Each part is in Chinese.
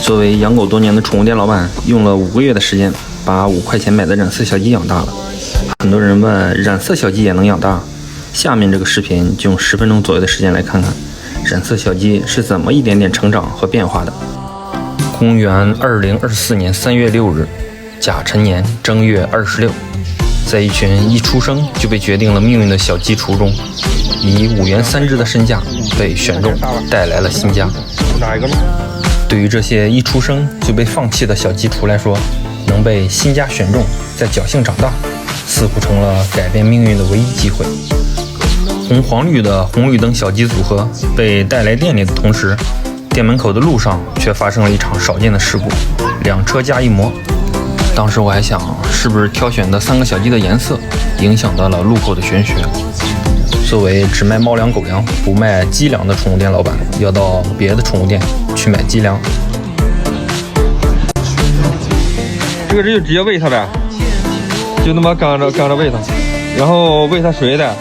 作为养狗多年的宠物店老板，用了5个月的时间，把5块钱买的染色小鸡养大了。很多人问，染色小鸡也能养大？下面这个视频就用10分钟左右的时间来看看，染色小鸡是怎么一点点成长和变化的。公元2024年3月6日，甲辰年正月26，在一群一出生就被决定了命运的小鸡雏中，以5元3只的身价被选中，带来了新家。对于这些一出生就被放弃的小鸡雏来说，能被新家选中，在侥幸长大，似乎成了改变命运的唯一机会。红黄绿的红绿灯小鸡组合被带来店里的同时，店门口的路上却发生了一场少见的事故，2车加1模。当时我还想，是不是挑选的3个小鸡的颜色影响到了路口的玄学？作为只卖猫粮狗粮不卖鸡粮的宠物店老板，要到别的宠物店去买鸡粮。这个就直接喂它呗，就那么刚着喂它，然后喂它水的。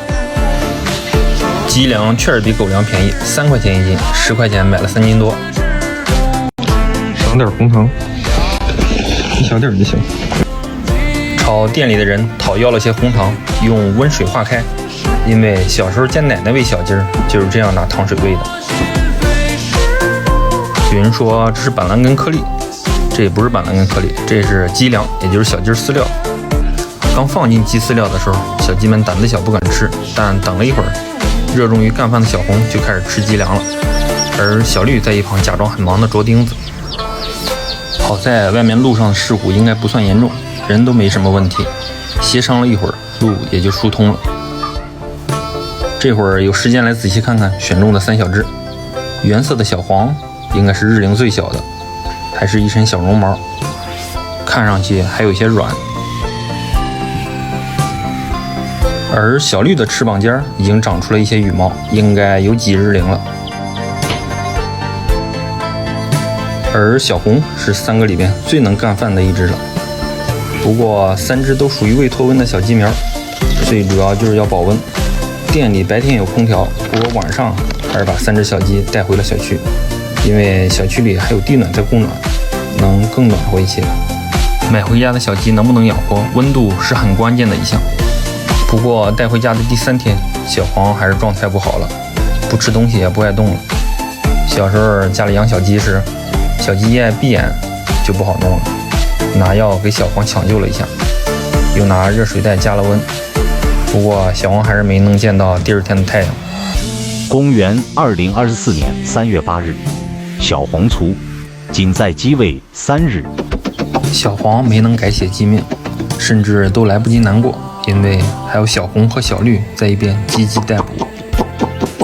鸡粮确实比狗粮便宜，3块钱1斤，10块钱买了3斤多。赏点红糖，一小点就行。朝店里的人讨要了些红糖，用温水化开，因为小时候见奶奶喂小鸡儿就是这样拿糖水喂的。有人说这是板蓝根颗粒，这也不是板蓝根颗粒，这是鸡粮，也就是小鸡饲料。刚放进鸡饲料的时候，小鸡们胆子小不敢吃，但等了一会儿，热衷于干饭的小红就开始吃鸡粮了，而小绿在一旁假装很忙的啄钉子。好在外面路上的事故应该不算严重，人都没什么问题，协商了一会儿，路也就疏通了。这会儿有时间来仔细看看选中的3小只，原色的小黄应该是日龄最小的，还是一身小绒毛，看上去还有一些软。而小绿的翅膀尖已经长出了一些羽毛，应该有几日龄了。而小红是3个里边最能干饭的一只了。不过3只都属于未脱温的小鸡苗，最主要就是要保温。店里白天有空调，不过晚上还是把3只小鸡带回了小区，因为小区里还有地暖在供暖，能更暖和一些。买回家的小鸡能不能养活，温度是很关键的一项。不过带回家的第3天，小黄还是状态不好了，不吃东西也不爱动了。小时候家里养小鸡时，小鸡一爱闭眼就不好弄了，拿药给小黄抢救了一下，又拿热水袋加了温。不过小黄还是没能见到第2天的太阳。公元2024年3月8日，小黄雏，仅在鸡位3日。小黄没能改写鸡命，甚至都来不及难过，因为还有小红和小绿在一边积极逮捕。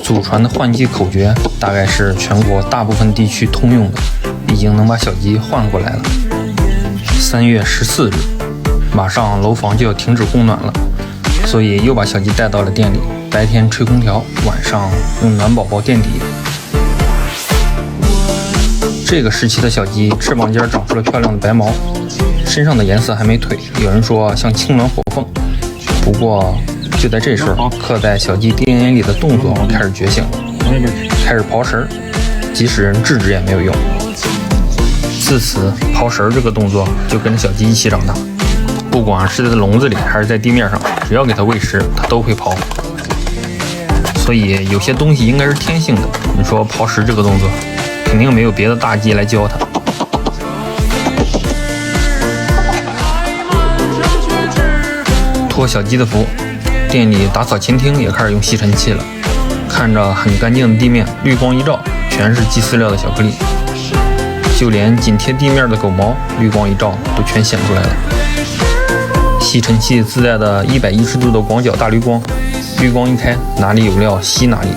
祖传的换鸡口诀大概是全国大部分地区通用的，已经能把小鸡换过来了。3月14日，马上楼房就要停止供暖了，所以又把小鸡带到了店里，白天吹空调，晚上用暖宝宝垫底。这个时期的小鸡翅膀尖长出了漂亮的白毛，身上的颜色还没褪，有人说像青鸾火凤。不过就在这时候，刻在小鸡 DNA 里的动作开始觉醒了，开始刨食，即使人制止也没有用。自此，刨食这个动作就跟着小鸡一起长大，不管是在笼子里还是在地面上，只要给它喂食，它都会刨。所以有些东西应该是天性的。你说刨食这个动作，肯定没有别的大鸡来教它。托小鸡的福，店里打扫前厅也开始用吸尘器了。看着很干净的地面，绿光一照，全是鸡饲料的小颗粒，就连紧贴地面的狗毛，绿光一照都全显出来了。吸尘器自带的110度的广角大绿光，绿光一开，哪里有料吸哪里。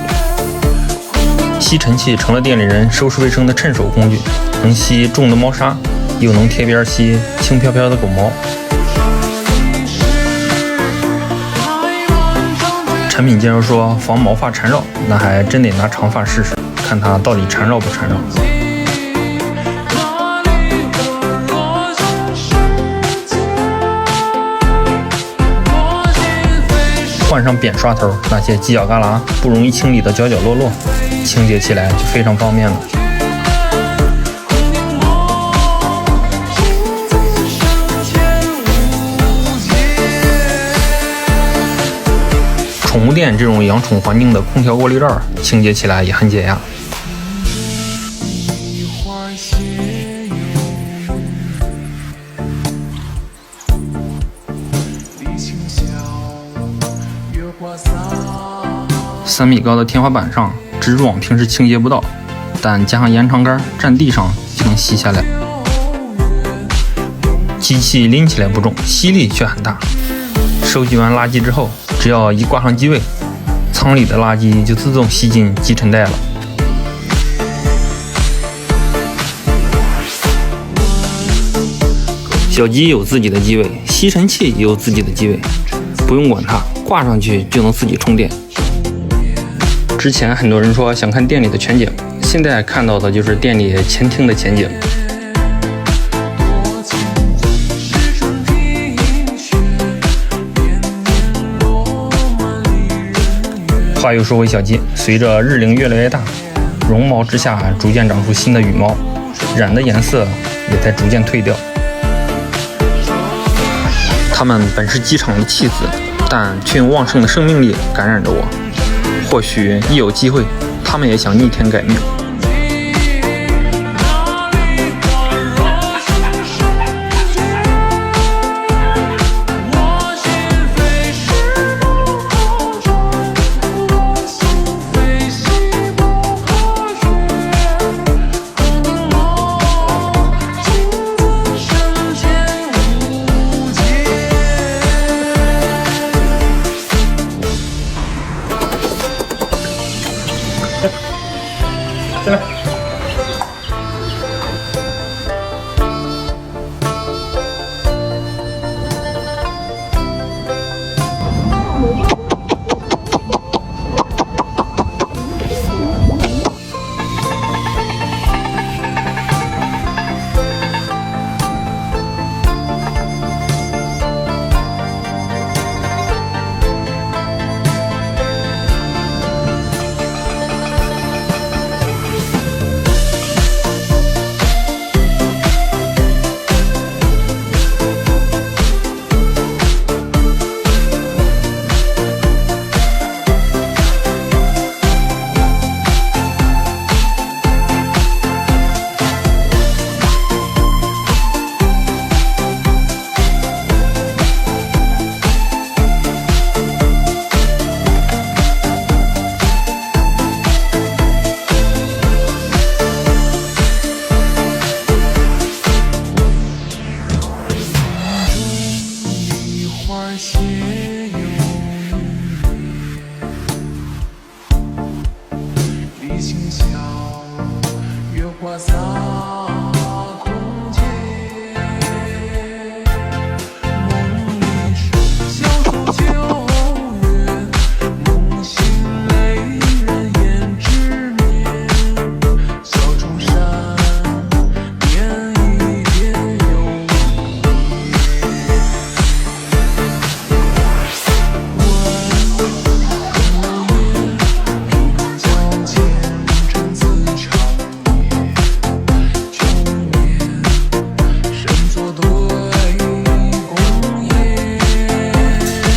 吸尘器成了店里人收拾卫生的趁手工具，能吸重的猫砂，又能贴边吸轻飘飘的狗毛。产品介绍说防毛发缠绕，那还真得拿长发试试，看它到底缠绕不缠绕。换上扁刷头，那些犄角旮旯不容易清理的角角落落，清洁起来就非常方便了。宠物店这种养宠环境的空调过滤罩清洁起来也很解压。3米高的天花板上，蜘蛛网平时清洁不到，但加上延长杆站地上就能吸下来。机器拎起来不重，吸力却很大。收集完垃圾之后，只要一挂上机位，舱里的垃圾就自动吸进集尘袋了。小鸡有自己的机位，吸尘器也有自己的机位，不用管它，挂上去就能自己充电。之前很多人说想看店里的全景，现在看到的就是店里前厅的前景。话又说回小鸡，随着日龄越来越大，绒毛之下逐渐长出新的羽毛，染的颜色也在逐渐褪掉。它们本是鸡场的弃子，但却用旺盛的生命力感染着我。或许一有机会，它们也想逆天改命。进来。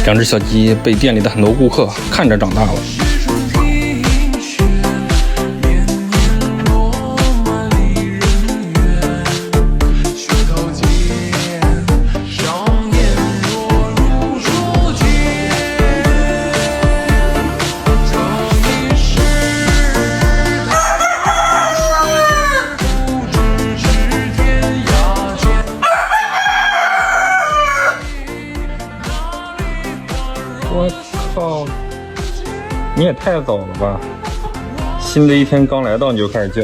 两只小鸡被店里的很多顾客看着长大了。我靠，你也太早了吧！新的一天刚来到你就开始叫。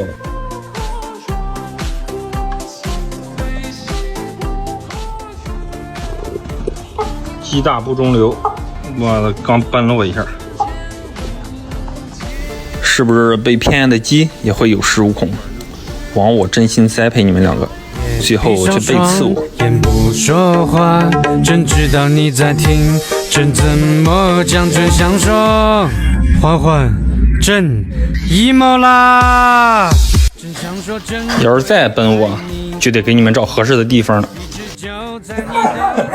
鸡大不中留，我刚奔了我一下。是不是被偏爱的鸡也会有恃无恐？枉我真心栽培你们两个，最后却背刺我。言不说话，真知道你在听，真怎么讲真想说，缓缓真 emo 啦。要是再奔我，就得给你们找合适的地方了。就在你的